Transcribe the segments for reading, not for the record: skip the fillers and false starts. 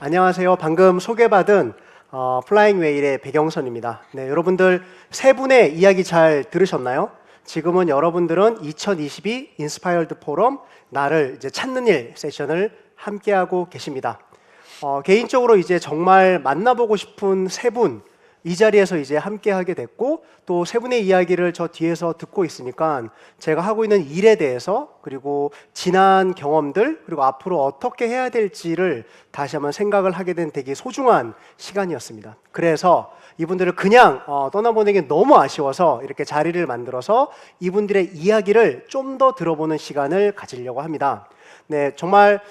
안녕하세요. 방금 소개받은 플라잉 웨일의 백영선입니다. 네, 여러분들 세 분의 이야기 잘 들으셨나요? 지금은 여러분들은 2022 인스파이어드 포럼 나를 이제 찾는 일 세션을 함께하고 계십니다. 개인적으로 이제 정말 만나보고 싶은 세 분, 이 자리에서 이제 함께하게 됐고 또 세 분의 이야기를 저 뒤에서 듣고 있으니까 제가 하고 있는 일에 대해서 그리고 지난 경험들 그리고 앞으로 어떻게 해야 될지를 다시 한번 생각을 하게 된 되게 소중한 시간이었습니다. 그래서 이분들을 그냥 떠나보내기 너무 아쉬워서 이렇게 자리를 만들어서 이분들의 이야기를 좀 더 들어보는 시간을 가지려고 합니다. 네, 정말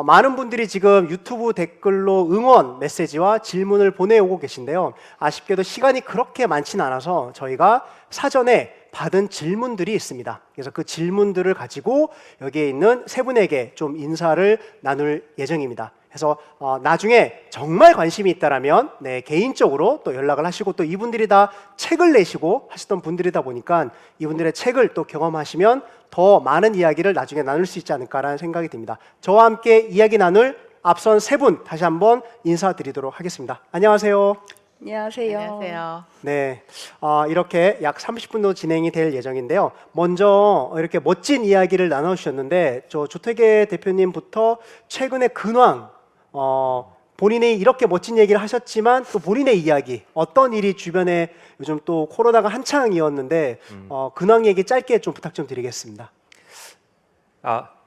많은 분들이 지금 유튜브 댓글로 응원 메시지와 질문을 보내오고 계신데요. 아쉽게도 시간이 그렇게 많지는 않아서 저희가 사전에 받은 질문들이 있습니다. 그래서 그 질문들을 가지고 여기에 있는 세 분에게 좀 인사를 나눌 예정입니다. 그래서 나중에 정말 관심이 있다라면 개인적으로 또 연락을 하시고 또 이분들이 다 책을 내시고 하시던 분들이다 보니까 이분들의 책을 또 경험하시면 더 많은 이야기를 나중에 나눌 수 있지 않을까라는 생각이 듭니다. 저와 함께 이야기 나눌 앞선 세 분 다시 한번 인사드리도록 하겠습니다. 안녕하세요. 안녕하세요. 안녕하세요. 네, 이렇게 약 30분 정도 진행이 될 예정인데요. 먼저 이렇게 멋진 이야기를 나눠주셨는데 저 조태계 대표님부터 최근의 근황, 본인이 이렇게 멋진 얘기를 하셨지만 또 본인의 이야기, 어떤 일이 주변에 요즘 또 코로나가 한창이었는데 근황 얘기 짧게 좀 부탁 좀 드리겠습니다.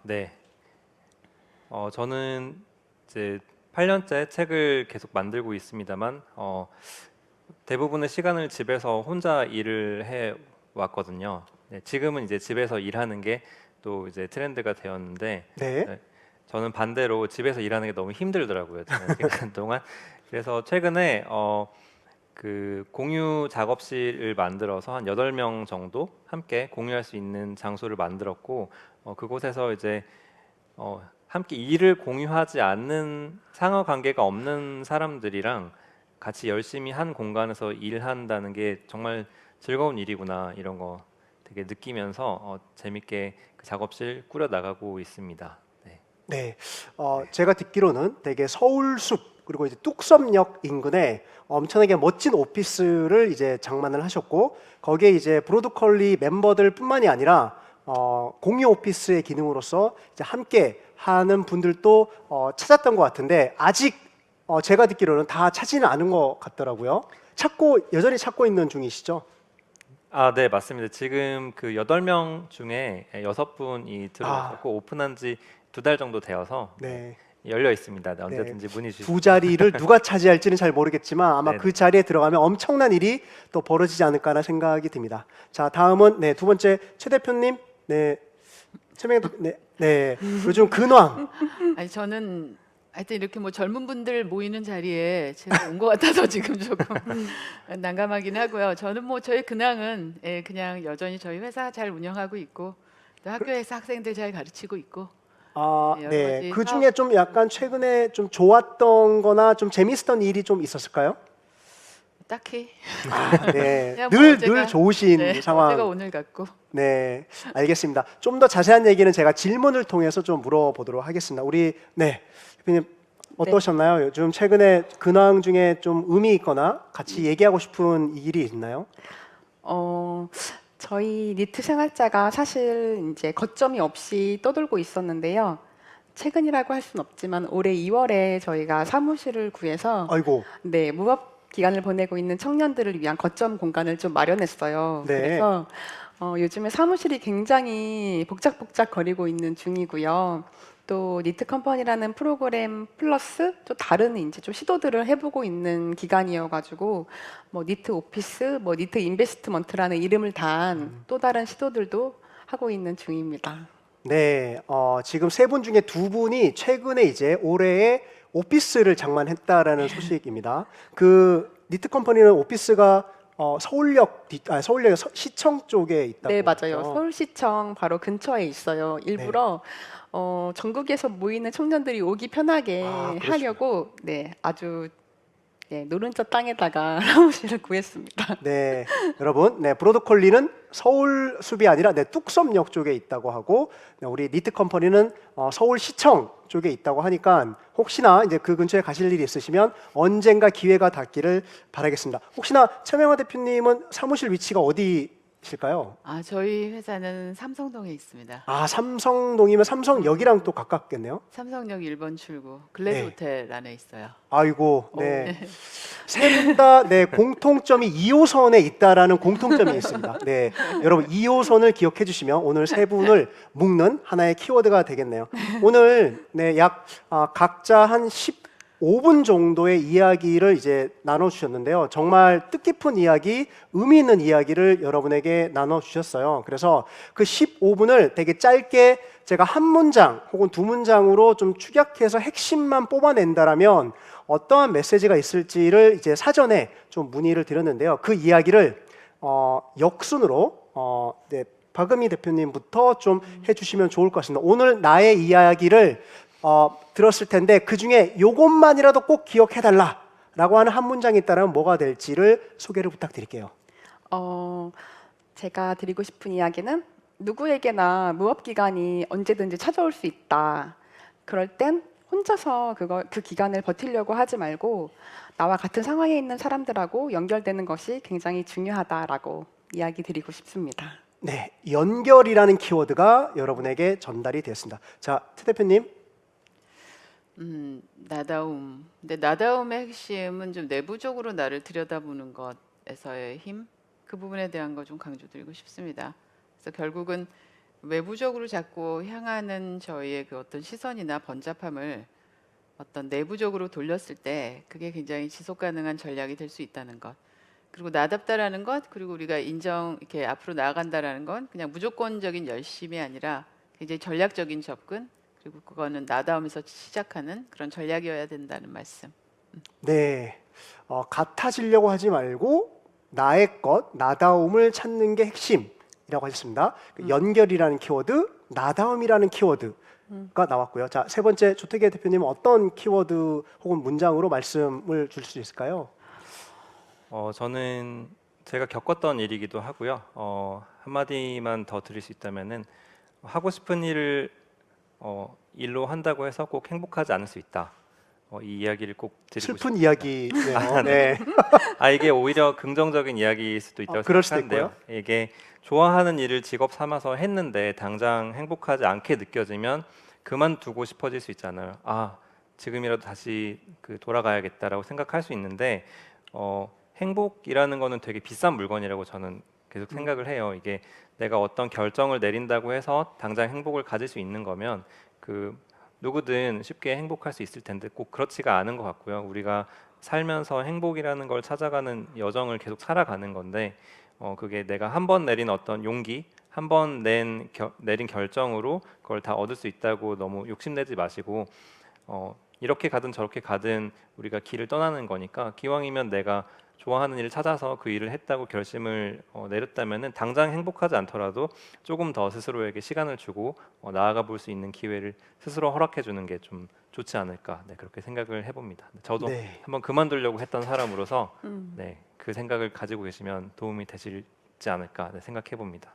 네. 저는 이제 8년째 책을 계속 만들고 있습니다만 대부분의 시간을 집에서 혼자 일을 해 왔거든요. 네, 지금은 이제 집에서 일하는 게 또 이제 트렌드가 되었는데 네. 저는 반대로 집에서 일하는 게 너무 힘들더라고요. 저는 시간 동안. 그래서 최근에 그 공유 작업실을 만들어서 한 8명 정도 함께 공유할 수 있는 장소를 만들었고 그곳에서 이제 함께 일을 공유하지 않는 상호 관계가 없는 사람들이랑 같이 열심히 한 공간에서 일한다는 게 정말 즐거운 일이구나 이런 거 되게 느끼면서 재밌게 그 작업실 꾸려 나가고 있습니다. 네, 제가 듣기로는 되게 서울숲 그리고 이제 뚝섬역 인근에 엄청나게 멋진 오피스를 이제 장만을 하셨고 거기에 이제 브로드컬리 멤버들뿐만이 아니라 공유 오피스의 기능으로서 이제 함께 하는 분들도 찾았던 것 같은데 아직 제가 듣기로는 다 차지는 않은 것 같더라고요. 여전히 찾고 있는 중이시죠? 네, 맞습니다. 지금 그 8명 중에 6분이 들어오셨고 오픈한 지 2달 정도 되어서 네. 열려 있습니다. 언제든지 문의 주시면. 두 자리를 누가 차지할지는 잘 모르겠지만 아마 네네. 그 자리에 들어가면 엄청난 일이 또 벌어지지 않을까라는 생각이 듭니다. 자, 다음은 두 번째 최 대표님. 요즘 근황. 아니 저는 하여튼 이렇게 뭐 젊은 분들 모이는 자리에 제가 온 것 같아서 지금 조금 난감하긴 하고요. 저는 뭐 저희 근황은 그냥 여전히 저희 회사 잘 운영하고 있고 또 학교에서 학생들 잘 가르치고 있고 여러 가지 그 중에 좀 약간 최근에 좀 좋았던 거나 좀 재밌었던 일이 좀 있었을까요? 딱히 그냥 뭐 늘 어제가- 좋으신 상황. 어제가 오늘 같고 네, 알겠습니다. 좀 더 자세한 얘기는 제가 질문을 통해서 좀 물어보도록 하겠습니다. 우리 대표님 어떠셨나요? 요즘 최근에 근황 중에 좀 의미 있거나 같이 얘기하고 싶은 일이 있나요? 저희 니트 생활자가 사실 이제 거점이 없이 떠돌고 있었는데요. 최근이라고 할 수는 없지만 올해 2월에 저희가 사무실을 구해서 아이고, 무업 기간을 보내고 있는 청년들을 위한 거점 공간을 좀 마련했어요. 네. 그래서 요즘에 사무실이 굉장히 복작복작 거리고 있는 중이고요. 또 니트 컴퍼니라는 프로그램 플러스 또 다른 이제 좀 시도들을 해보고 있는 기간이어가지고 뭐 니트 오피스, 뭐 니트 인베스트먼트라는 이름을 단 또 다른 시도들도 하고 있는 중입니다. 네, 지금 세 분 중에 두 분이 최근에 이제 올해에 오피스를 장만했다라는 소식입니다. 그 니트 컴퍼니는 오피스가 서울역 시청 쪽에 있다고. 네, 맞아요. 그랬죠? 서울시청 바로 근처에 있어요. 일부러 전국에서 모이는 청년들이 오기 편하게 그러시구나. 하려고 아주 네, 노른자 땅에다가 사무실을 구했습니다. 네, 여러분, 네, 브로드콜리는 서울 숲이 아니라 네, 뚝섬역 쪽에 있다고 하고, 네, 우리 니트 컴퍼니는 서울시청 쪽에 있다고 하니까 혹시나 이제 그 근처에 가실 일이 있으시면 언젠가 기회가 닿기를 바라겠습니다. 혹시나 최명화 대표님은 사무실 위치가 어디실까요? 아, 저희 회사는 삼성동에 있습니다. 아, 삼성동이면 삼성역이랑 또 가깝겠네요. 삼성역 1번 출구 글래드 네. 호텔 안에 있어요. 아이고, 네. 세 분 다 네, 공통점이 2호선에 있다라는 공통점이 있습니다. 네, 여러분 2호선을 기억해 주시면 오늘 세 분을 묶는 하나의 키워드가 되겠네요. 오늘 네, 약 각자 한 15분 정도의 이야기를 이제 나눠 주셨는데요. 정말 뜻깊은 이야기, 의미 있는 이야기를 여러분에게 나눠 주셨어요. 그래서 그 15분을 되게 짧게 제가 한 문장 혹은 두 문장으로 좀 축약해서 핵심만 뽑아낸다라면 어떠한 메시지가 있을지를 이제 사전에 좀 문의를 드렸는데요. 그 이야기를 역순으로 네, 박은미 대표님부터 좀 해주시면 좋을 것 같습니다. 오늘 나의 이야기를 들었을 텐데 그 중에 요것만이라도 꼭 기억해달라라고 하는 한 문장이 있다면 뭐가 될지를 소개를 부탁드릴게요. 제가 드리고 싶은 이야기는 누구에게나 무업 기간이 언제든지 찾아올 수 있다. 그럴 땐 혼자서 그 기간을 버티려고 하지 말고 나와 같은 상황에 있는 사람들하고 연결되는 것이 굉장히 중요하다라고 이야기 드리고 싶습니다. 네, 연결이라는 키워드가 여러분에게 전달이 되었습니다. 자, 최 대표님. 나다움. 근데 나다움의 핵심은 좀 내부적으로 나를 들여다보는 것에서의 힘, 그 부분에 대한 거 좀 강조드리고 싶습니다. 그래서 결국은 외부적으로 자꾸 향하는 저희의 그 어떤 시선이나 번잡함을 어떤 내부적으로 돌렸을 때 그게 굉장히 지속 가능한 전략이 될 수 있다는 것. 그리고 나답다라는 것, 그리고 우리가 이렇게 앞으로 나아간다라는 건 그냥 무조건적인 열심이 아니라 굉장히 전략적인 접근, 그리고 그거는 나다움에서 시작하는 그런 전략이어야 된다는 말씀. 네, 같아지려고 하지 말고 나의 것, 나다움을 찾는 게 핵심이라고 하셨습니다. 그 연결이라는 키워드, 나다움이라는 키워드가 나왔고요. 자, 세 번째 조태계 대표님은 어떤 키워드 혹은 문장으로 말씀을 줄 수 있을까요? 저는 제가 겪었던 일이기도 하고요. 한마디만 더 드릴 수 있다면은 하고 싶은 일을 일로 한다고 해서 꼭 행복하지 않을 수 있다. 이 이야기를 꼭 드리고 슬픈 싶습니다. 이야기네요. 네. 이게 오히려 긍정적인 이야기일 수도 있다고 그럴 수도 생각하는데요. 이게 좋아하는 일을 직업 삼아서 했는데 당장 행복하지 않게 느껴지면 그만두고 싶어질 수 있잖아요. 지금이라도 다시 돌아가야겠다라고 생각할 수 있는데 행복이라는 거는 되게 비싼 물건이라고 저는 계속 생각을 해요. 이게 내가 어떤 결정을 내린다고 해서 당장 행복을 가질 수 있는 거면 누구든 쉽게 행복할 수 있을 텐데 꼭 그렇지가 않은 것 같고요. 우리가 살면서 행복이라는 걸 찾아가는 여정을 계속 살아가는 건데 그게 내가 한 번 내린 어떤 용기, 한 번 내린 결정으로 그걸 다 얻을 수 있다고 너무 욕심내지 마시고 이렇게 가든 저렇게 가든 우리가 길을 떠나는 거니까 기왕이면 내가 좋아하는 일을 찾아서 그 일을 했다고 결심을 내렸다면은 당장 행복하지 않더라도 조금 더 스스로에게 시간을 주고 나아가 볼 수 있는 기회를 스스로 허락해 주는 게 좀 좋지 않을까 그렇게 생각을 해봅니다. 저도 네. 한번 그만두려고 했던 사람으로서 그 생각을 가지고 계시면 도움이 되실지 않을까 생각해 봅니다.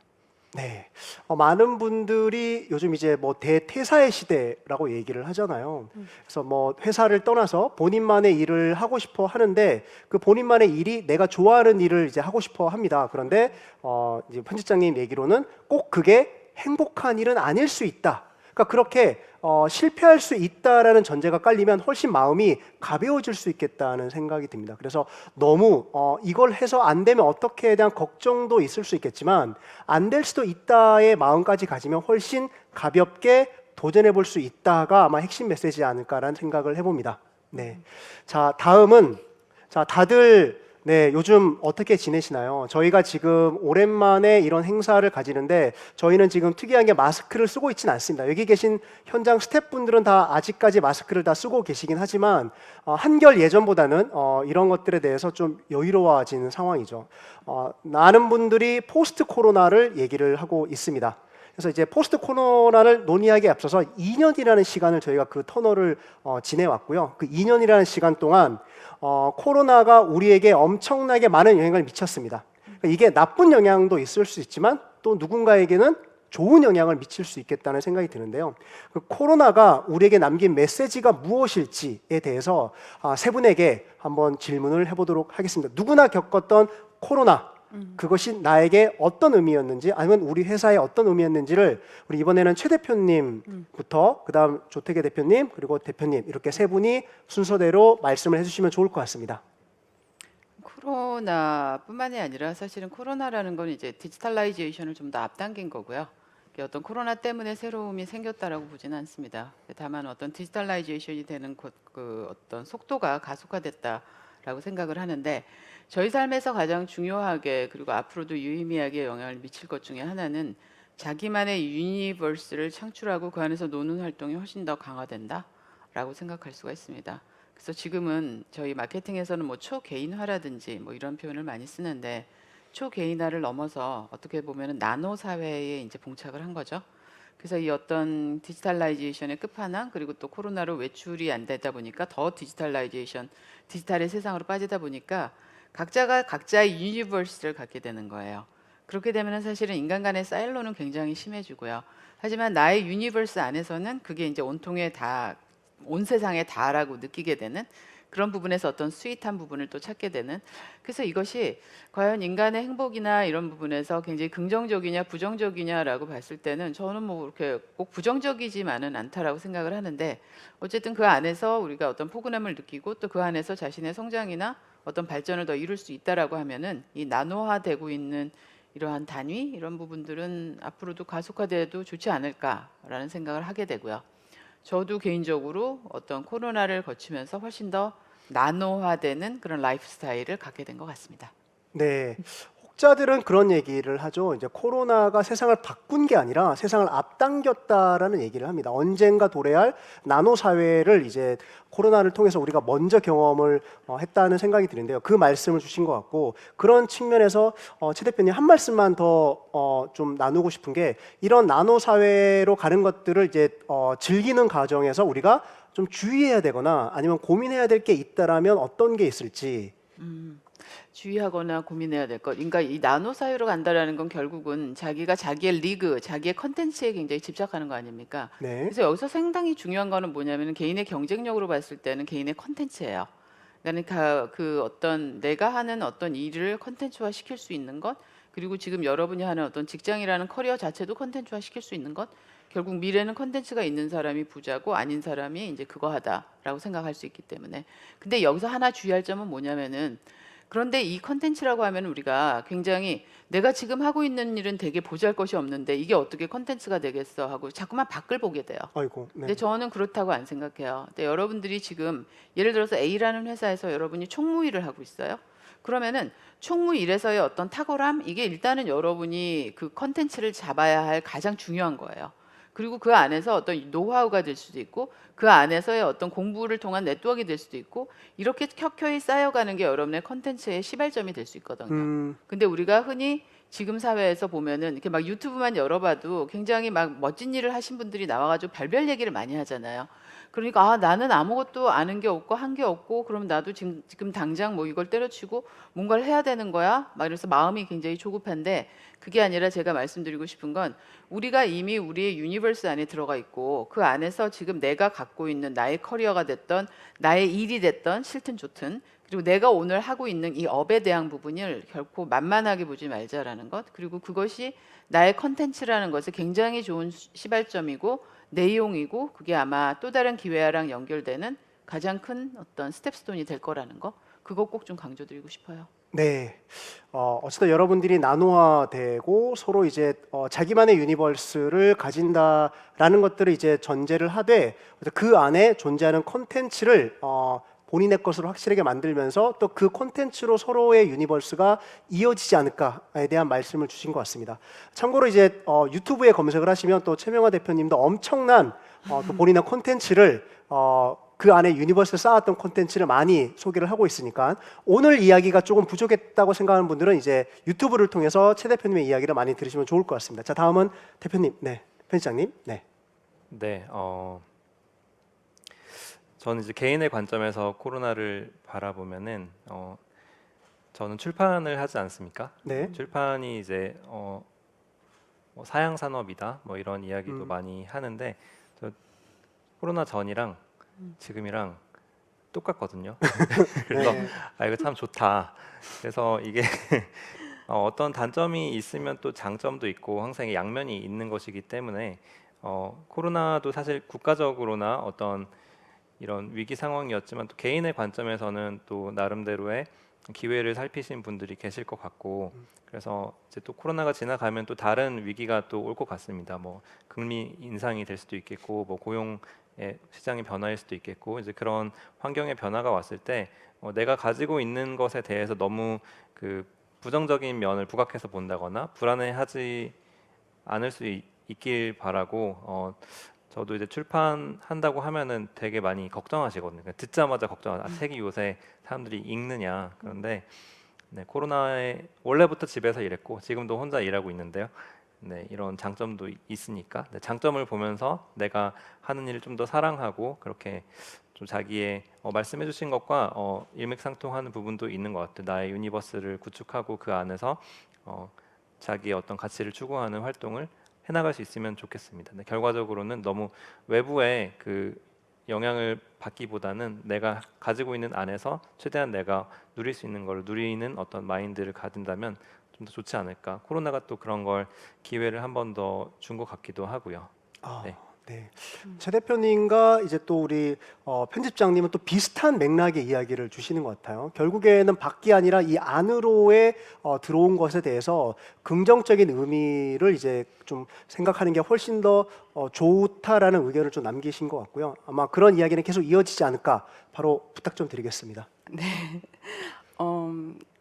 네, 많은 분들이 요즘 이제 뭐 대퇴사의 시대라고 얘기를 하잖아요. 그래서 뭐 회사를 떠나서 본인만의 일을 하고 싶어 하는데 그 본인만의 일이 내가 좋아하는 일을 이제 하고 싶어 합니다. 그런데 이제 편집장님 얘기로는 꼭 그게 행복한 일은 아닐 수 있다. 그러니까 그렇게 실패할 수 있다라는 전제가 깔리면 훨씬 마음이 가벼워질 수 있겠다는 생각이 듭니다. 그래서 너무 이걸 해서 안 되면 어떻게에 대한 걱정도 있을 수 있겠지만 안 될 수도 있다의 마음까지 가지면 훨씬 가볍게 도전해 볼 수 있다가 아마 핵심 메시지지 않을까라는 생각을 해봅니다. 네, 자 다음은 다들 네, 요즘 어떻게 지내시나요? 저희가 지금 오랜만에 이런 행사를 가지는데 저희는 지금 특이하게 마스크를 쓰고 있지는 않습니다. 여기 계신 현장 스태프분들은 다 아직까지 마스크를 다 쓰고 계시긴 하지만 한결 예전보다는 이런 것들에 대해서 좀 여유로워지는 상황이죠. 많은 분들이 포스트 코로나를 얘기를 하고 있습니다. 그래서 이제 포스트 코로나를 논의하기에 앞서서 2년이라는 시간을 저희가 그 터널을 지내왔고요. 그 2년이라는 시간 동안 코로나가 우리에게 엄청나게 많은 영향을 미쳤습니다. 그러니까 이게 나쁜 영향도 있을 수 있지만 또 누군가에게는 좋은 영향을 미칠 수 있겠다는 생각이 드는데요. 그 코로나가 우리에게 남긴 메시지가 무엇일지에 대해서 세 분에게 한번 질문을 해보도록 하겠습니다. 누구나 겪었던 코로나, 그것이 나에게 어떤 의미였는지 아니면 우리 회사에 어떤 의미였는지를 우리 이번에는 최 대표님부터 그다음 조태계 대표님 그리고 대표님 이렇게 세 분이 순서대로 말씀을 해주시면 좋을 것 같습니다. 코로나뿐만이 아니라 사실은 코로나라는 건 이제 디지털라이제이션을 좀 더 앞당긴 거고요. 이게 어떤 코로나 때문에 새로움이 생겼다라고 보지는 않습니다. 다만 어떤 디지털라이제이션이 되는 그 어떤 속도가 가속화됐다라고 생각을 하는데 저희 삶에서 가장 중요하게 그리고 앞으로도 유의미하게 영향을 미칠 것 중에 하나는 자기만의 유니버스를 창출하고 그 안에서 노는 활동이 훨씬 더 강화된다라고 생각할 수가 있습니다. 그래서 지금은 저희 마케팅에서는 뭐 초개인화라든지 뭐 이런 표현을 많이 쓰는데 초개인화를 넘어서 어떻게 보면은 나노 사회에 이제 봉착을 한 거죠. 그래서 이 어떤 디지털라이제이션의 끝판왕 그리고 또 코로나로 외출이 안 되다 보니까 더 디지털라이제이션, 디지털의 세상으로 빠지다 보니까 각자가 각자의 유니버스를 갖게 되는 거예요. 그렇게 되면 사실은 인간 간의 사일로는 굉장히 심해지고요. 하지만 나의 유니버스 안에서는 그게 이제 온통에 다, 온 세상에 다라고 느끼게 되는 그런 부분에서 어떤 스윗한 부분을 또 찾게 되는 그래서 이것이 과연 인간의 행복이나 이런 부분에서 굉장히 긍정적이냐 부정적이냐라고 봤을 때는 저는 뭐 이렇게 꼭 부정적이지만은 않다라고 생각을 하는데 어쨌든 그 안에서 우리가 어떤 포근함을 느끼고 또 그 안에서 자신의 성장이나 어떤 발전을 더 이룰 수 있다라고 하면은 이 나노화되고 있는 이러한 단위 이런 부분들은 앞으로도 가속화돼도 좋지 않을까라는 생각을 하게 되고요. 저도 개인적으로 어떤 코로나를 거치면서 훨씬 더 나노화되는 그런 라이프 스타일을 갖게 된 것 같습니다. 네. 혹자들은 그런 얘기를 하죠. 이제 코로나가 세상을 바꾼 게 아니라 세상을 앞당겼다라는 얘기를 합니다. 언젠가 도래할 나노 사회를 이제 코로나를 통해서 우리가 먼저 경험을 했다는 생각이 드는데요. 그 말씀을 주신 것 같고 그런 측면에서 최 대표님 한 말씀만 더 좀 나누고 싶은 게 이런 나노 사회로 가는 것들을 이제 즐기는 과정에서 우리가 좀 주의해야 되거나 아니면 고민해야 될 게 있다라면 어떤 게 있을지. 주의하거나 고민해야 될 것. 그러니까 이 나노 사회로 간다라는 건 결국은 자기가 자기의 리그, 자기의 컨텐츠에 굉장히 집착하는 거 아닙니까? 네. 그래서 여기서 상당히 중요한 거는 뭐냐면 개인의 경쟁력으로 봤을 때는 개인의 컨텐츠예요. 그러니까 그 어떤 내가 하는 어떤 일을 컨텐츠화 시킬 수 있는 것, 그리고 지금 여러분이 하는 어떤 직장이라는 커리어 자체도 컨텐츠화 시킬 수 있는 것, 결국 미래는 컨텐츠가 있는 사람이 부자고 아닌 사람이 이제 그거 하다라고 생각할 수 있기 때문에. 근데 여기서 하나 주의할 점은 뭐냐면은 그런데 이 컨텐츠라고 하면 우리가 굉장히 내가 지금 하고 있는 일은 되게 보잘것이 없는데 이게 어떻게 컨텐츠가 되겠어 하고 자꾸만 밖을 보게 돼요. 아이고. 네. 근데 저는 그렇다고 안 생각해요. 근데 여러분들이 지금 예를 들어서 A라는 회사에서 여러분이 총무 일을 하고 있어요. 그러면은 총무 일에서의 어떤 탁월함 이게 일단은 여러분이 그 컨텐츠를 잡아야 할 가장 중요한 거예요. 그리고 그 안에서 어떤 노하우가 될 수도 있고 그 안에서의 어떤 공부를 통한 네트워크가 될 수도 있고 이렇게 켜켜이 쌓여가는 게 여러분의 컨텐츠의 시발점이 될 수 있거든요. 근데 우리가 흔히 지금 사회에서 보면은 이렇게 막 유튜브만 열어봐도 굉장히 막 멋진 일을 하신 분들이 나와가지고 별별 얘기를 많이 하잖아요. 그러니까 아 나는 아무것도 아는 게 없고 한 게 없고 그럼 나도 지금 당장 뭐 이걸 때려치고 뭔가를 해야 되는 거야? 막 이래서 마음이 굉장히 조급한데 그게 아니라 제가 말씀드리고 싶은 건 우리가 이미 우리의 유니버스 안에 들어가 있고 그 안에서 지금 내가 갖고 있는 나의 커리어가 됐던 나의 일이 됐던 싫든 좋든 그리고 내가 오늘 하고 있는 이 업에 대한 부분을 결코 만만하게 보지 말자라는 것 그리고 그것이 나의 컨텐츠라는 것이 굉장히 좋은 시발점이고 내용이고 그게 아마 또 다른 기회랑 연결되는 가장 큰 어떤 스텝스톤이 될 거라는 거 그거 꼭 좀 강조드리고 싶어요. 네. 어쨌든 여러분들이 나노화되고 서로 이제 자기만의 유니버스를 가진다라는 것들을 이제 전제를 하되 그 안에 존재하는 콘텐츠를 본인의 것으로 확실하게 만들면서 또 그 콘텐츠로 서로의 유니버스가 이어지지 않을까에 대한 말씀을 주신 것 같습니다. 참고로 이제 유튜브에 검색을 하시면 또 최명화 대표님도 엄청난 또 본인의 콘텐츠를 그 안에 유니버스에 쌓았던 콘텐츠를 많이 소개를 하고 있으니까 오늘 이야기가 조금 부족했다고 생각하는 분들은 이제 유튜브를 통해서 최 대표님의 이야기를 많이 들으시면 좋을 것 같습니다. 자, 다음은 대표님, 네, 편집장님, 네. 네, 저는 이제 개인의 관점에서 코로나를 바라보면은 저는 출판을 하지 않습니까? 네. 출판이 이제 뭐 사양 산업이다 뭐 이런 이야기도 많이 하는데 저 코로나 전이랑 지금이랑 똑같거든요. 그래서 네. 이거 참 좋다. 그래서 이게 어떤 단점이 있으면 또 장점도 있고 항상 양면이 있는 것이기 때문에 코로나도 사실 국가적으로나 어떤 이런 위기 상황이었지만 또 개인의 관점에서는 또 나름대로의 기회를 살피신 분들이 계실 것 같고 그래서 이제 또 코로나가 지나가면 또 다른 위기가 또 올 것 같습니다. 뭐 금리 인상이 될 수도 있겠고 뭐 고용의 시장의 변화일 수도 있겠고 이제 그런 환경의 변화가 왔을 때 내가 가지고 있는 것에 대해서 너무 그 부정적인 면을 부각해서 본다거나 불안해하지 않을 수 있길 바라고 저도 이제 출판한다고 하면은 되게 많이 걱정하시거든요. 그러니까 듣자마자 책이 요새 사람들이 읽느냐. 그런데 네, 코로나에 원래부터 집에서 일했고 지금도 혼자 일하고 있는데요. 네, 이런 장점도 있으니까 네, 장점을 보면서 내가 하는 일을 좀 더 사랑하고 그렇게 좀 자기의 말씀해주신 것과 일맥상통하는 부분도 있는 것 같아요. 나의 유니버스를 구축하고 그 안에서 자기의 어떤 가치를 추구하는 활동을 해나갈 수 있으면 좋겠습니다. 네, 결과적으로는 너무 외부의 그 영향을 받기보다는 내가 가지고 있는 안에서 최대한 내가 누릴 수 있는 걸 누리는 어떤 마인드를 가진다면 좀 더 좋지 않을까. 코로나가 또 그런 걸 기회를 한 번 더 준 것 같기도 하고요. 아, 네. 네. 최 대표님과 이제 또 우리 편집장님은 또 비슷한 맥락의 이야기를 주시는 것 같아요. 결국에는 밖이 아니라 이 안으로의 들어온 것에 대해서 긍정적인 의미를 이제 좀 생각하는 게 훨씬 더 좋다라는 의견을 좀 남기신 것 같고요. 아마 그런 이야기는 계속 이어지지 않을까 바로 부탁 좀 드리겠습니다.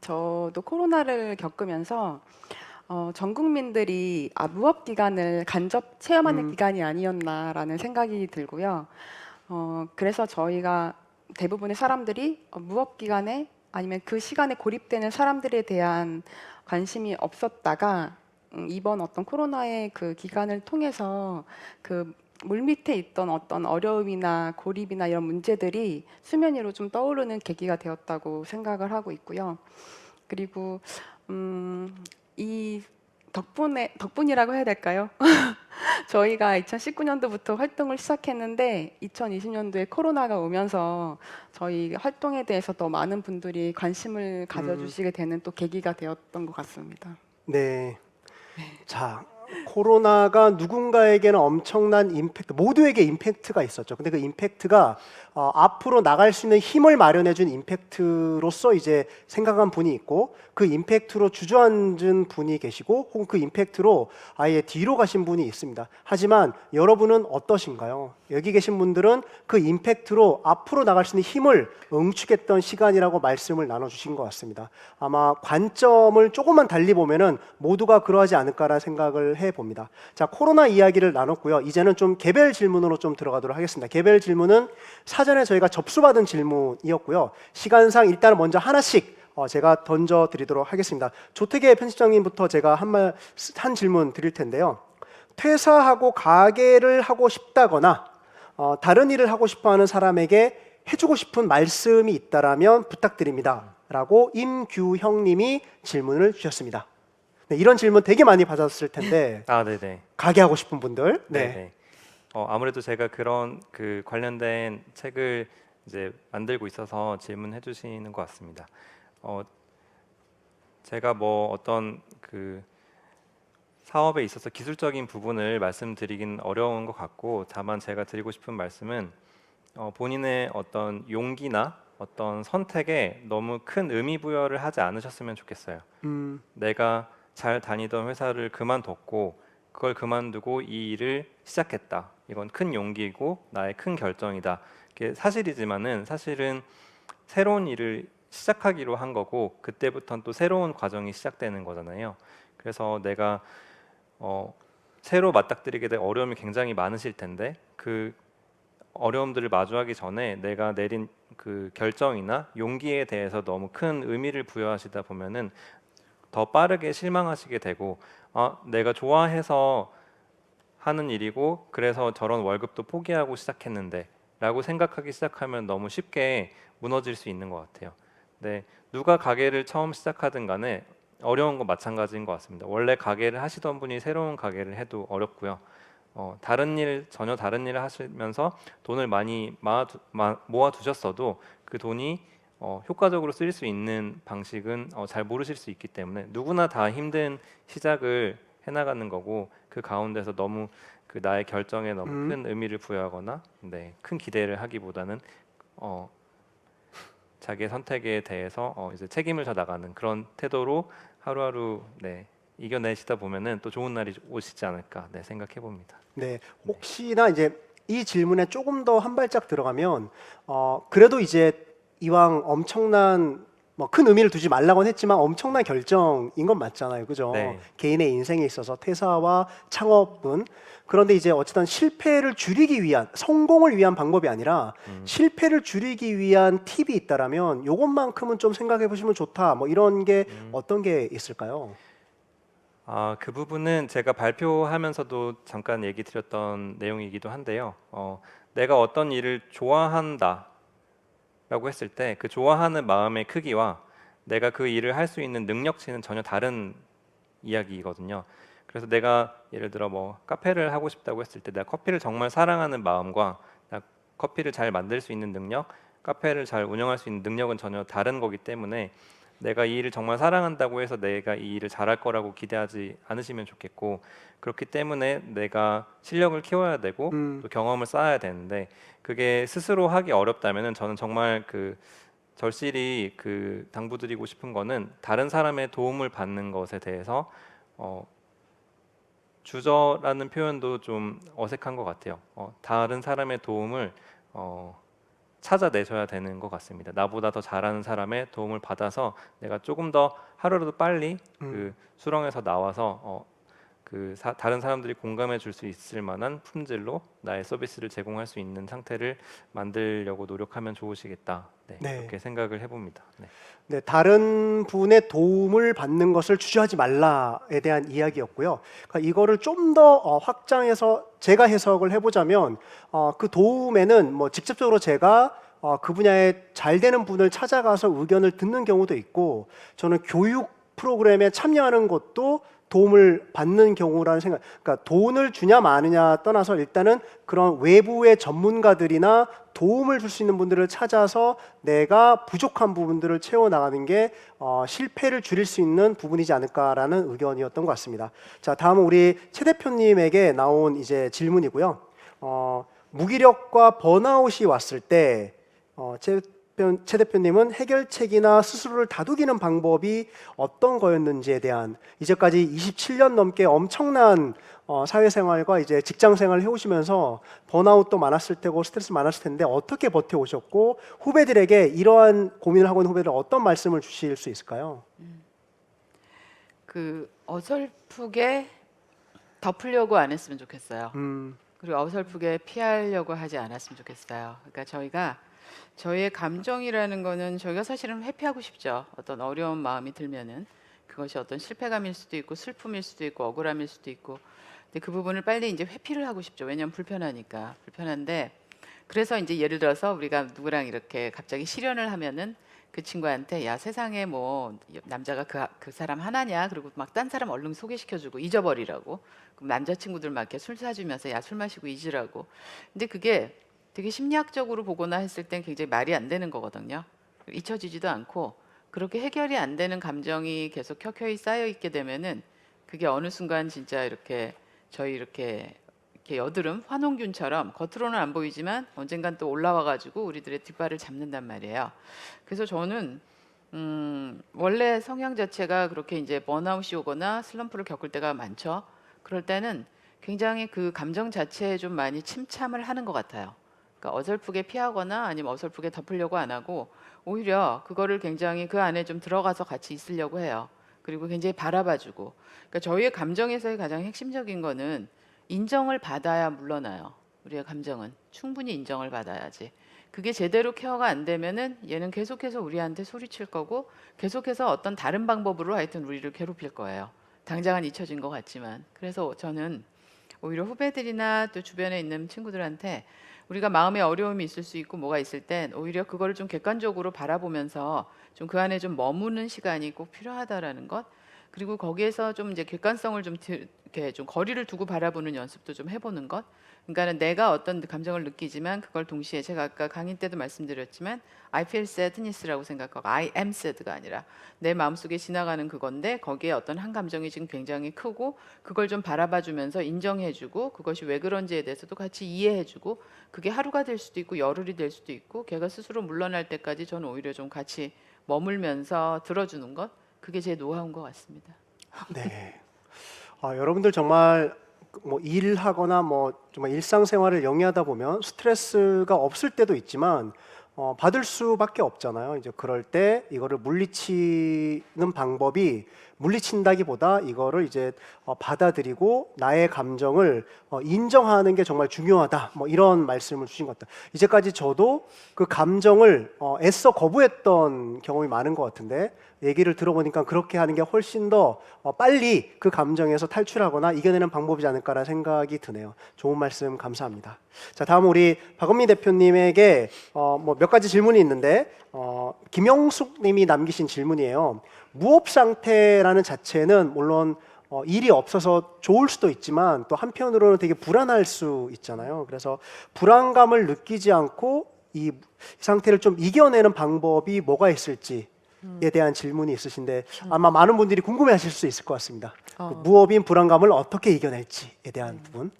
저도 코로나를 겪으면서 전 국민들이 무업 기간을 간접 체험하는 기간이 아니었나라는 생각이 들고요. 그래서 저희가 대부분의 사람들이 무업 기간에 아니면 그 시간에 고립되는 사람들에 대한 관심이 없었다가 이번 어떤 코로나의 그 기간을 통해서 그 물밑에 있던 어떤 어려움이나 고립이나 이런 문제들이 수면 위로 좀 떠오르는 계기가 되었다고 생각을 하고 있고요. 그리고 이 덕분이라고 해야 될까요? 저희가 2019년도부터 활동을 시작했는데 2020년도에 코로나가 오면서 저희 활동에 대해서 더 많은 분들이 관심을 가져주시게 되는 또 계기가 되었던 것 같습니다. 네. 자, 코로나가 누군가에게는 엄청난 임팩트, 모두에게 임팩트가 있었죠. 근데 그 임팩트가 앞으로 나갈 수 있는 힘을 마련해준 임팩트로서 이제 생각한 분이 있고 그 임팩트로 주저앉은 분이 계시고 혹은 그 임팩트로 아예 뒤로 가신 분이 있습니다. 하지만 여러분은 어떠신가요? 여기 계신 분들은 그 임팩트로 앞으로 나갈 수 있는 힘을 응축했던 시간이라고 말씀을 나눠주신 것 같습니다. 아마 관점을 조금만 달리 보면은 모두가 그러하지 않을까라는 생각을 해봅니다. 자, 코로나 이야기를 나눴고요. 이제는 좀 개별 질문으로 좀 들어가도록 하겠습니다. 개별 질문은 사전에 저희가 접수받은 질문이었고요. 시간상 일단 먼저 하나씩 제가 던져드리도록 하겠습니다. 조태계 편집장님부터 제가 한 질문 드릴 텐데요. 퇴사하고 가게를 하고 싶다거나 다른 일을 하고 싶어하는 사람에게 해주고 싶은 말씀이 있다라면 부탁드립니다. 라고 임규형님이 질문을 주셨습니다. 네, 이런 질문 되게 많이 받았을 텐데 네네. 가게 하고 싶은 분들, 네. 네, 아무래도 제가 그런 그 관련된 책을 이제 만들고 있어서 질문해 주시는 것 같습니다. 제가 뭐 어떤 그 사업에 있어서 기술적인 부분을 말씀드리긴 어려운 것 같고 다만 제가 드리고 싶은 말씀은 본인의 어떤 용기나 어떤 선택에 너무 큰 의미 부여를 하지 않으셨으면 좋겠어요. 내가 잘 다니던 회사를 그만뒀고 그걸 그만두고 이 일을 시작했다. 이건 큰 용기고 나의 큰 결정이다. 이게 사실이지만은 사실은 새로운 일을 시작하기로 한 거고 그때부터는 또 새로운 과정이 시작되는 거잖아요. 그래서 내가 새로 맞닥뜨리게 될 어려움이 굉장히 많으실 텐데 그 어려움들을 마주하기 전에 내가 내린 그 결정이나 용기에 대해서 너무 큰 의미를 부여하시다 보면은 더 빠르게 실망하시게 되고, 내가 좋아해서 하는 일이고 그래서 저런 월급도 포기하고 시작했는데 라고 생각하기 시작하면 너무 쉽게 무너질 수 있는 것 같아요. 네, 누가 가게를 처음 시작하든 간에 어려운 건 마찬가지인 것 같습니다. 원래 가게를 하시던 분이 새로운 가게를 해도 어렵고요. 전혀 다른 일을 하시면서 돈을 많이 모아두셨어도 그 돈이 효과적으로 쓰일 수 있는 방식은 잘 모르실 수 있기 때문에 누구나 다 힘든 시작을 해나가는 거고, 그 가운데서 너무 그 나의 결정에 너무 큰 의미를 부여하거나 큰 기대를 하기보다는 자기의 선택에 대해서 이제 책임을 져 나가는 그런 태도로 하루하루 이겨내시다 보면은 또 좋은 날이 오시지 않을까 생각해 봅니다. 네, 혹시나 이제 이 질문에 조금 더 한 발짝 들어가면 그래도 이제 이왕 엄청난 뭐 큰 의미를 두지 말라고는 했지만 엄청난 결정인 건 맞잖아요, 그죠? 네. 개인의 인생에 있어서 퇴사와 창업은. 그런데 이제 어쨌든 실패를 줄이기 위한, 성공을 위한 방법이 아니라 실패를 줄이기 위한 팁이 있다라면 요것만큼은 좀 생각해 보시면 좋다, 뭐 이런 게 어떤 게 있을까요? 그 부분은 제가 발표하면서도 잠깐 얘기 드렸던 내용이기도 한데요. 내가 어떤 일을 좋아한다라고 했을 때 그 좋아하는 마음의 크기와 내가 그 일을 할 수 있는 능력치는 전혀 다른 이야기거든요. 그래서 내가 예를 들어 뭐 카페를 하고 싶다고 했을 때 내가 커피를 정말 사랑하는 마음과 커피를 잘 만들 수 있는 능력, 카페를 잘 운영할 수 있는 능력은 전혀 다른 거기 때문에 내가 이 일을 정말 사랑한다고 해서 내가 이 일을 잘할 거라고 기대하지 않으시면 좋겠고, 그렇기 때문에 내가 실력을 키워야 되고 또 경험을 쌓아야 되는데 그게 스스로 하기 어렵다면은 저는 정말 절실히 당부드리고 싶은 거는 다른 사람의 도움을 받는 것에 대해서 주저라는 표현도 좀 어색한 것 같아요. 다른 사람의 도움을 찾아내셔야 되는 것 같습니다. 나보다 더 잘하는 사람의 도움을 받아서 내가 조금 더 하루라도 빨리 수렁에서 나와서 다른 사람들이 공감해 줄 수 있을 만한 품질로 나의 서비스를 제공할 수 있는 상태를 만들려고 노력하면 좋으시겠다. 네. 그렇게 생각을 해봅니다. 네, 다른 분의 도움을 받는 것을 주저하지 말라에 대한 이야기였고요. 그러니까 이거를 좀 더 확장해서 제가 해석을 해보자면 그 도움에는 뭐 직접적으로 제가 그 분야에 잘 되는 분을 찾아가서 의견을 듣는 경우도 있고, 저는 교육 프로그램에 참여하는 것도 도움을 받는 경우라는 생각. 그러니까 돈을 주냐 마느냐 떠나서 일단은 그런 외부의 전문가들이나 도움을 줄 수 있는 분들을 찾아서 내가 부족한 부분들을 채워 나가는 게 실패를 줄일 수 있는 부분이지 않을까라는 의견이었던 것 같습니다. 자, 다음은 우리 최 대표님에게 나온 이제 질문이고요. 무기력과 번아웃이 왔을 때 최 대표님은 해결책이나 스스로를 다독이는 방법이 어떤 거였는지에 대한, 이제까지 27년 넘게 엄청난 사회생활과 이제 직장생활을 해오시면서 번아웃도 많았을 테고 스트레스 많았을 텐데 어떻게 버텨오셨고, 후배들에게 이러한 고민을 하고 있는 후배들 어떤 말씀을 주실 수 있을까요? 어설프게 덮으려고 안 했으면 좋겠어요. 음, 그리고 어설프게 피하려고 하지 않았으면 좋겠어요. 그러니까 저희의 감정이라는 거는 저희가 사실은 회피하고 싶죠. 어떤 어려운 마음이 들면은 그것이 어떤 실패감일 수도 있고 슬픔일 수도 있고 억울함일 수도 있고, 근데 그 부분을 빨리 이제 회피를 하고 싶죠. 왜냐하면 불편한데, 그래서 이제 예를 들어서 우리가 누구랑 이렇게 갑자기 실연을 하면은 그 친구한테 야, 세상에 뭐 남자가 그 사람 하나냐, 그리고 막 딴 사람 얼른 소개시켜주고 잊어버리라고, 그럼 남자친구들 막 이렇게 술 사주면서 야, 술 마시고 잊으라고. 근데 그게 되게 심리학적으로 보거나 했을 땐 굉장히 말이 안 되는 거거든요. 잊혀지지도 않고, 그렇게 해결이 안 되는 감정이 계속 켜켜이 쌓여 있게 되면은 그게 어느 순간 진짜 이렇게 여드름 환원균처럼 겉으로는 안 보이지만 언젠간 또 올라와 가지고 우리들의 뒷발을 잡는단 말이에요. 그래서 저는 원래 성향 자체가 그렇게 이제 번아웃이 오거나 슬럼프를 겪을 때가 많죠. 그럴 때는 굉장히 그 감정 자체에 좀 많이 침참을 하는 것 같아요. 그러니까 어설프게 피하거나 아니면 어설프게 덮으려고 안 하고 오히려 그거를 굉장히 그 안에 좀 들어가서 같이 있으려고 해요. 그리고 굉장히 바라봐주고. 그러니까 저희의 감정에서의 가장 핵심적인 거는 인정을 받아야 물러나요. 우리의 감정은 충분히 인정을 받아야지. 그게 제대로 케어가 안 되면은 얘는 계속해서 우리한테 소리칠 거고 계속해서 어떤 다른 방법으로 하여튼 우리를 괴롭힐 거예요. 당장은 잊혀진 것 같지만. 그래서 저는 오히려 후배들이나 또 주변에 있는 친구들한테 우리가 마음에 어려움이 있을 수 있고 뭐가 있을 땐 오히려 그거를 좀 객관적으로 바라보면서 좀 그 안에 좀 머무는 시간이 꼭 필요하다라는 것. 그리고 거기에서 좀 이제 객관성을 좀 이렇게 좀 거리를 두고 바라보는 연습도 좀 해보는 것. 그러니까는 내가 어떤 감정을 느끼지만 그걸 동시에 제가 아까 강의 때도 말씀드렸지만 I feel sadness라고 생각하고 I am sad가 아니라 내 마음속에 지나가는 그건데 거기에 어떤 한 감정이 지금 굉장히 크고 그걸 좀 바라봐주면서 인정해주고 그것이 왜 그런지에 대해서도 같이 이해해주고 그게 하루가 될 수도 있고 열흘이 될 수도 있고 걔가 스스로 물러날 때까지 저는 오히려 좀 같이 머물면서 들어주는 것 그게 제 노하우인 것 같습니다. 네. 여러분들 정말 뭐 일하거나 뭐 정말 일상생활을 영위하다 보면 스트레스가 없을 때도 있지만 받을 수밖에 없잖아요. 이제 그럴 때 이거를 물리치는 방법이 물리친다기보다 이거를 이제 받아들이고 나의 감정을 인정하는 게 정말 중요하다. 뭐 이런 말씀을 주신 것 같아요. 이제까지 저도 그 감정을 애써 거부했던 경험이 많은 것 같은데 얘기를 들어보니까 그렇게 하는 게 훨씬 더 빨리 그 감정에서 탈출하거나 이겨내는 방법이지 않을까라는 생각이 드네요. 좋은 말씀 감사합니다. 자, 다음 우리 박은미 대표님에게 뭐 몇 가지 질문이 있는데 김영숙 님이 남기신 질문이에요. 무업 상태라는 자체는 물론 일이 없어서 좋을 수도 있지만 또 한편으로는 되게 불안할 수 있잖아요. 그래서 불안감을 느끼지 않고 이 상태를 좀 이겨내는 방법이 뭐가 있을지에 대한 질문이 있으신데 아마 많은 분들이 궁금해하실 수 있을 것 같습니다. 그 무업인 불안감을 어떻게 이겨낼지에 대한 부분.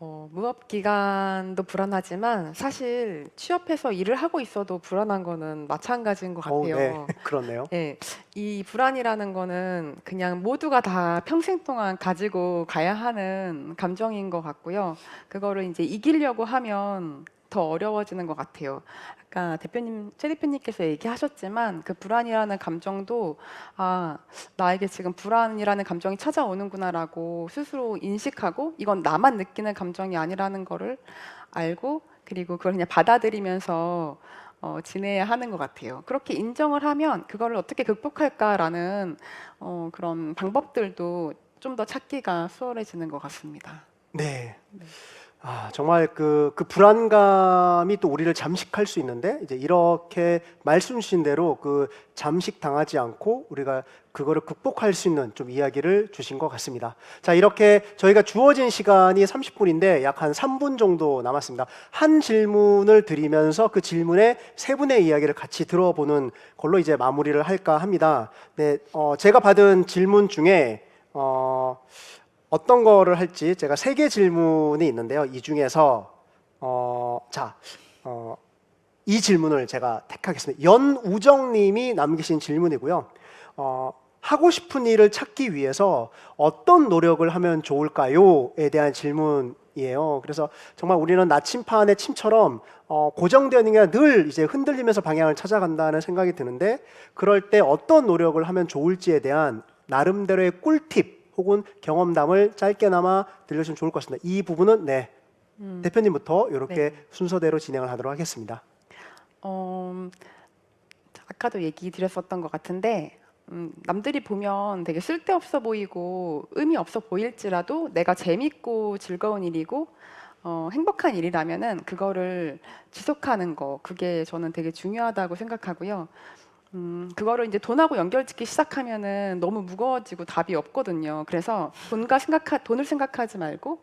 무업 기간도 불안하지만 사실 취업해서 일을 하고 있어도 불안한 거는 마찬가지인 것 같아요. 네, 그렇네요. 예, 이 불안이라는 거는 그냥 모두가 다 평생 동안 가지고 가야 하는 감정인 것 같고요. 그거를 이제 이기려고 하면 더 어려워지는 것 같아요. 아까 최 대표님께서 얘기하셨지만 그 불안이라는 감정도 나에게 지금 불안이라는 감정이 찾아오는구나라고 스스로 인식하고 이건 나만 느끼는 감정이 아니라는 거를 알고 그리고 그걸 그냥 받아들이면서 지내야 하는 것 같아요. 그렇게 인정을 하면 그거를 어떻게 극복할까라는 그런 방법들도 좀 더 찾기가 수월해지는 것 같습니다. 네. 정말 그 불안감이 또 우리를 잠식할 수 있는데 이제 이렇게 말씀 주신 대로 그 잠식 당하지 않고 우리가 그거를 극복할 수 있는 좀 이야기를 주신 것 같습니다. 자, 이렇게 저희가 주어진 시간이 30분인데 약 한 3분 정도 남았습니다. 한 질문을 드리면서 그 질문의 세 분의 이야기를 같이 들어보는 걸로 이제 마무리를 할까 합니다. 네, 제가 받은 질문 중에 어떤 거를 할지 제가 3개 질문이 있는데요. 이 중에서 이 질문을 제가 택하겠습니다. 연우정님이 남기신 질문이고요. 하고 싶은 일을 찾기 위해서 어떤 노력을 하면 좋을까요?에 대한 질문이에요. 그래서 정말 우리는 나침판의 침처럼 고정되어 있는 게 늘 이제 흔들리면서 방향을 찾아간다는 생각이 드는데 그럴 때 어떤 노력을 하면 좋을지에 대한 나름대로의 꿀팁 혹은 경험담을 짧게나마 들려주시면 좋을 것 같습니다. 이 부분은 대표님부터 이렇게 순서대로 진행을 하도록 하겠습니다. 아까도 얘기 드렸었던 것 같은데 남들이 보면 되게 쓸데없어 보이고 의미 없어 보일지라도 내가 재밌고 즐거운 일이고 행복한 일이라면은 그거를 지속하는 거 그게 저는 되게 중요하다고 생각하고요. 그거를 이제 돈하고 연결짓기 시작하면은 너무 무거워지고 답이 없거든요. 그래서 돈을 생각하지 말고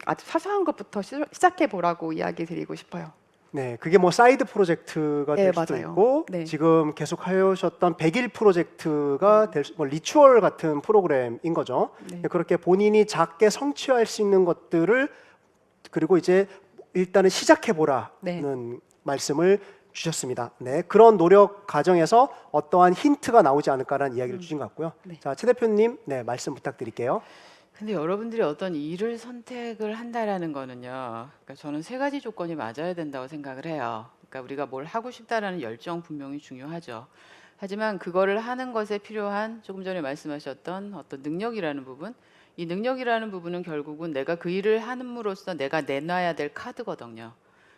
아주 사소한 것부터 시작해 보라고 이야기 드리고 싶어요. 네, 그게 뭐 사이드 프로젝트가 될 수도 맞아요. 있고 네. 지금 계속 해오셨던 100일 프로젝트가 될 뭐 리추얼 같은 프로그램인 거죠. 네. 그렇게 본인이 작게 성취할 수 있는 것들을 그리고 이제 일단은 시작해 보라는 네. 말씀을 주셨습니다. 네, 그런 노력 과정에서 어떠한 힌트가 나오지 않을까라는 이야기를 주신 것 같고요. 네. 자, 최 대표님, 말씀 부탁드릴게요. 근데 여러분들이 어떤 일을 선택을 한다라는 거는요. 그러니까 저는 3가지 조건이 맞아야 된다고 생각을 해요. 그러니까 우리가 뭘 하고 싶다라는 열정 분명히 중요하죠. 하지만 그거를 하는 것에 필요한 조금 전에 말씀하셨던 어떤 능력이라는 부분 이 능력이라는 부분은 결국은 내가 그 일을 함으로써 내가 내놔야 될 카드거든요.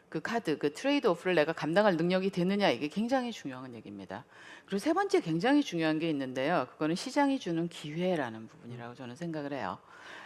그 카드, 그 트레이드 오프를 내가 감당할 능력이 되느냐, 이게 굉장히 중요한 얘기입니다. 그리고 세 번째 굉장히 중요한 게 있는데요. 그거는 시장이 주는 기회라는 부분이라고 저는 생각을 해요.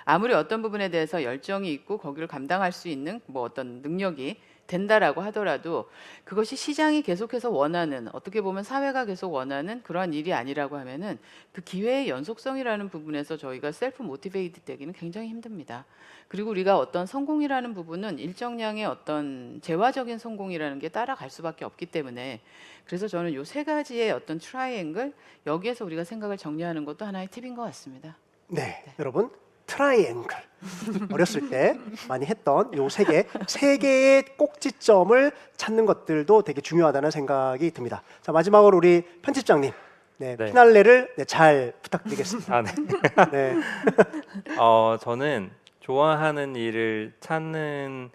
아무리 어떤 부분에 대해서 열정이 있고 거기를 감당할 수 있는 뭐 어떤 능력이 된다라고 하더라도 그것이 시장이 계속해서 원하는, 어떻게 보면 사회가 계속 원하는 그러한 일이 아니라고 하면은 그 기회의 연속성이라는 부분에서 저희가 셀프 모티베이트 되기는 굉장히 힘듭니다. 그리고 우리가 어떤 성공이라는 부분은 일정량의 어떤 재화적인 성공이라는 게 따라갈 수밖에 없기 때문에, 그래서 저는 요 세 가지의 어떤 트라이앵글, 여기에서 우리가 생각을 정리하는 것도 하나의 팁인 것 같습니다. 네, 여러분 트라이앵글 어렸을 때 많이 했던 요 세 개의 꼭지점을 찾는 것들도 되게 중요하다는 생각이 듭니다. 자, 마지막으로 우리 편집장님, 네, 네. 피날레를 잘 부탁드리겠습니다. 아, 네. 네, 저는 좋아하는 일을 찾는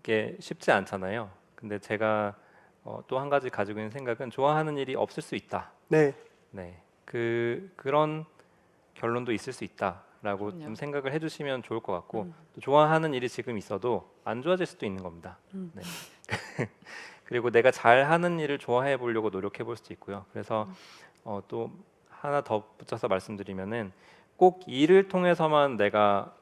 게 쉽지 않잖아요. 근데 제가 또 한 가지 가지고 있는 생각은 좋아하는 일이 없을 수 있다. 네, 네, 그런 결론도 있을 수 있다라고 그럼요. 좀 생각을 해주시면 좋을 것 같고, 또 좋아하는 일이 지금 있어도 안 좋아질 수도 있는 겁니다. 네. 그리고 내가 잘하는 일을 좋아해 보려고 노력해 볼 수도 있고요. 그래서 또 하나 더 붙여서 말씀드리면은 꼭 일을 통해서만 내가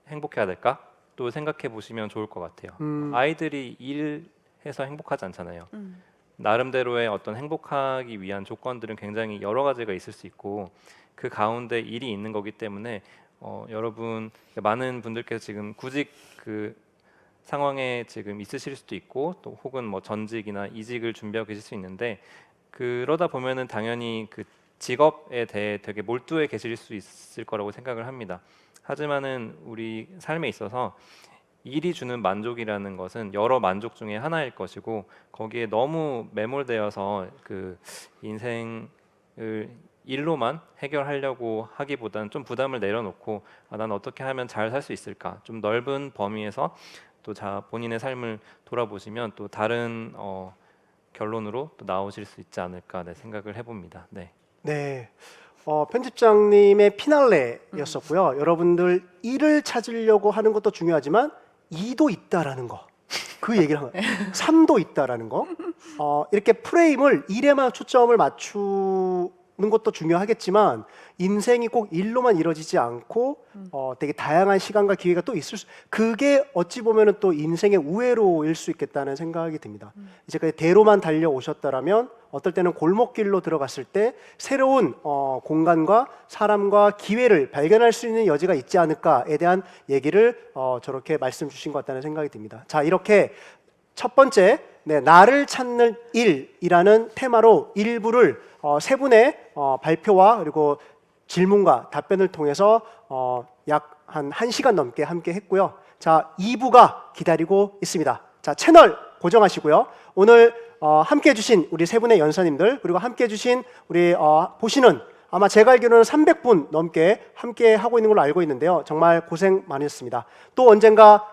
행복해야 될까? 또 생각해 보시면 좋을 것 같아요. 아이들이 일해서 행복하지 않잖아요. 나름대로의 어떤 행복하기 위한 조건들은 굉장히 여러 가지가 있을 수 있고, 그 가운데 일이 있는 거기 때문에 여러분, 많은 분들께서 지금 구직 그 상황에 지금 있으실 수도 있고, 또 혹은 뭐 전직이나 이직을 준비하고 계실 수 있는데, 그러다 보면은 당연히 그 직업에 대해 되게 몰두해 계실 수 있을 거라고 생각을 합니다. 하지만은 우리 삶에 있어서 일이 주는 만족이라는 것은 여러 만족 중에 하나일 것이고, 거기에 너무 매몰되어서 그 인생을 일로만 해결하려고 하기보다는 좀 부담을 내려놓고, 난 어떻게 하면 잘 살 수 있을까, 좀 넓은 범위에서 또 본인의 삶을 돌아보시면 또 다른 결론으로 또 나오실 수 있지 않을까 생각을 해봅니다. 네. 네. 편집장님의 피날레였었고요. 여러분들 일을 찾으려고 하는 것도 중요하지만 2도 있다라는 거, 그 얘기를 한 거예요. 3도 있다라는 거. 이렇게 프레임을 일에만 초점을 맞추는 것도 중요하겠지만, 인생이 꼭 일로만 이루어지지 않고 되게 다양한 시간과 기회가 또 있을 수, 그게 어찌 보면은 또 인생의 우회로일 수 있겠다는 생각이 듭니다. 이제까지 대로만 달려오셨다라면 어떨 때는 골목길로 들어갔을 때 새로운 공간과 사람과 기회를 발견할 수 있는 여지가 있지 않을까에 대한 얘기를 저렇게 말씀 주신 것 같다는 생각이 듭니다. 자, 이렇게 첫 번째, 네, 나를 찾는 일이라는 테마로 일부를 세 분의 발표와 그리고 질문과 답변을 통해서 약 한 1시간 넘게 함께 했고요. 자, 2부가 기다리고 있습니다. 자, 채널 고정하시고요. 오늘 함께 해주신 우리 세 분의 연사님들, 그리고 함께 해주신 우리 보시는, 아마 제가 알기로는 300분 넘게 함께 하고 있는 걸로 알고 있는데요. 정말 고생 많으셨습니다. 또 언젠가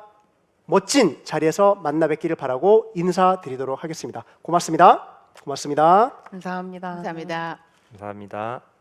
멋진 자리에서 만나 뵙기를 바라고 인사드리도록 하겠습니다. 고맙습니다. 고맙습니다. 감사합니다. 감사합니다. 감사합니다.